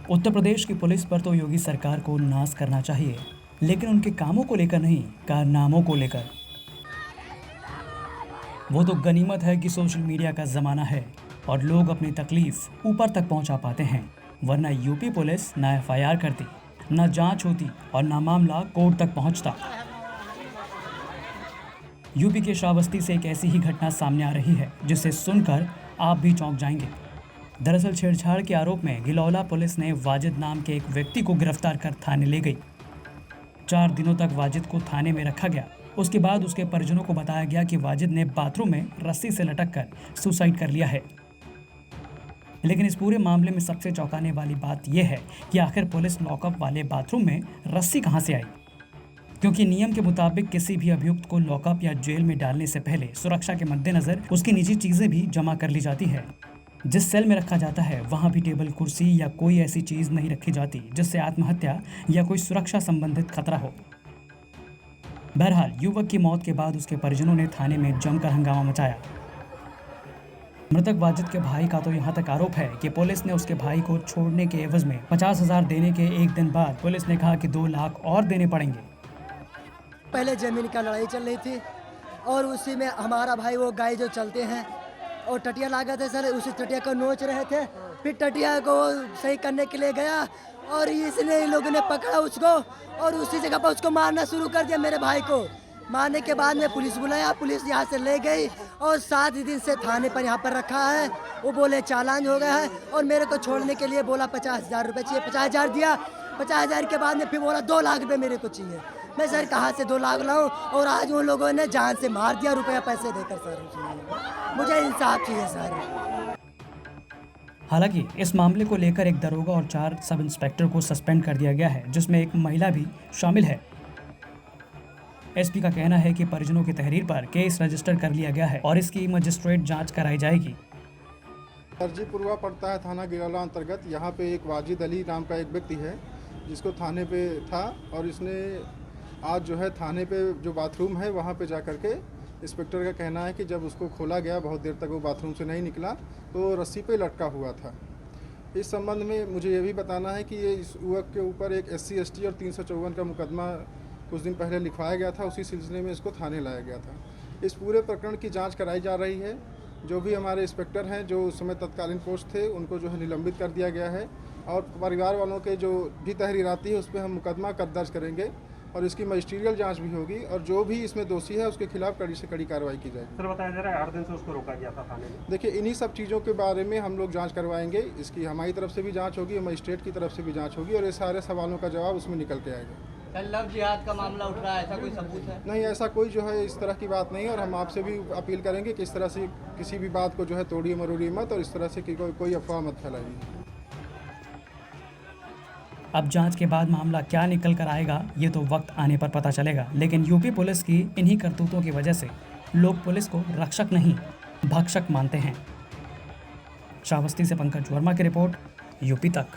उत्तर प्रदेश की पुलिस पर तो योगी सरकार को नाश करना चाहिए, लेकिन उनके कामों को लेकर नहीं, कारनामों को लेकर। वो तो गनीमत है कि सोशल मीडिया का जमाना है और लोग अपनी तकलीफ ऊपर तक पहुंचा पाते हैं, वरना यूपी पुलिस ना एफआईआर करती, ना जांच होती और ना मामला कोर्ट तक पहुंचता। यूपी के श्रावस्ती से एक ऐसी ही घटना सामने आ रही है जिसे सुनकर आप भी चौंक जाएंगे। दरअसल छेड़छाड़ के आरोप में गिलौला पुलिस ने वाजिद नाम के एक व्यक्ति को गिरफ्तार कर थाने ले गई। 4 दिनों तक वाजिद को थाने में रखा गया। उसके बाद उसके परिजनों को बताया गया कि वाजिद ने बाथरूम में रस्सी से लटक कर सुसाइड कर लिया है। लेकिन इस पूरे मामले में सबसे चौंकाने वाली बात यह है कि आखिर पुलिस लॉकअप वाले बाथरूम में रस्सी कहां से आई, क्योंकि नियम के मुताबिक किसी भी अभियुक्त को लॉकअप या जेल में डालने से पहले सुरक्षा के मद्देनजर उसकी निजी चीजें भी जमा कर ली जाती है। जिस सेल में रखा जाता है वहां भी टेबल, कुर्सी या कोई ऐसी चीज नहीं रखी जाती जिससे आत्महत्या या कोई सुरक्षा संबंधित खतरा हो। बहरहाल युवक की मौत के बाद उसके परिजनों ने थाने में जमकर हंगामा मचाया। मृतक वाजिद के भाई का तो यहाँ तक आरोप है कि पुलिस ने उसके भाई को छोड़ने के एवज में 50,000 देने के एक दिन बाद पुलिस ने कहा कि 2 लाख और देने पड़ेंगे। पहले जमीन का लड़ाई चल रही थी और उसी में हमारा भाई वो गाय जो चलते हैं और टटिया लागा थे सर, उसी टटिया को नोच रहे थे। फिर टटिया को सही करने के लिए गया और इसने इन लोगों ने पकड़ा उसको और उसी जगह पर उसको मारना शुरू कर दिया। मेरे भाई को मारने के बाद में पुलिस बुलाया, पुलिस यहाँ से ले गई और 7 दिन से थाने पर यहाँ पर रखा है। वो बोले चालान हो गया है और मेरे को छोड़ने के लिए बोला 50,000 रुपये चाहिए। 50,000 दिया। 50,000 के बाद में फिर बोला 2 लाख रुपये मेरे को चाहिए। मैं सर कहाँ से 2 लाख लाऊं और आज उन लोगों ने जान से मार दिया रुपया पैसे देकर। सर मुझे इंसाफ चाहिए सर। हालांकि इस मामले को लेकर एक दरोगा और 4 सब इंस्पेक्टर को सस्पेंड कर दिया गया है, जिसमें एक महिला भी शामिल है। एसपी का कहना है कि परिजनों की तहरीर पर केस रजिस्टर कर लिया गया है और इसकी मजिस्ट्रेट जांच कराई जाएगी। दर्जीपुरवा पड़ता है थाना गिलौला अंतर्गत। यहाँ पे एक वाजिद अली नाम का एक व्यक्ति है जिसको थाने पे था और इसने आज जो है थाने पे जो बाथरूम है वहाँ पे जा कर के इंस्पेक्टर का कहना है कि जब उसको खोला गया बहुत देर तक वो बाथरूम से नहीं निकला तो रस्सी पे लटका हुआ था। इस संबंध में मुझे ये भी बताना है कि ये इस युवक के ऊपर एक SC ST और 354 का मुकदमा कुछ दिन पहले लिखवाया गया था। उसी सिलसिले में इसको थाने लाया गया था। इस पूरे प्रकरण की जांच कराई जा रही है। जो भी हमारे इंस्पेक्टर हैं जो उस समय तत्कालीन पोस्ट थे उनको जो है निलंबित कर दिया गया है और परिवार वालों के जो भी तहरीर आती है उस पर हम मुकदमा दर्ज करेंगे और इसकी मजिस्ट्रियल जांच भी होगी और जो भी इसमें दोषी है उसके खिलाफ कड़ी से कड़ी कार्रवाई की जाएगी। सर बताया जा रहा है 8 दिन से उसको रोका गया था थाने में। देखिए इन्हीं सब चीज़ों के बारे में हम लोग जांच करवाएंगे। इसकी हमारी तरफ से भी जांच होगी और मजिस्ट्रेट की तरफ से भी जांच होगी और ये सारे सवालों का जवाब उसमें निकल के आएगा। लव जिहाद का मामला उठ रहा है, ऐसा कोई सबूत है? नहीं, ऐसा कोई जो है इस तरह की बात नहीं है और हम आपसे भी अपील करेंगे कि इस तरह से किसी भी बात को जो है तोड़िए मरोड़िए मत और इस तरह से कोई अफवाह मत फैलाइए। अब जांच के बाद मामला क्या निकल कर आएगा ये तो वक्त आने पर पता चलेगा, लेकिन यूपी पुलिस की इन्हीं करतूतों की वजह से लोग पुलिस को रक्षक नहीं भक्षक मानते हैं। श्रावस्ती से पंकज वर्मा की रिपोर्ट, यूपी तक।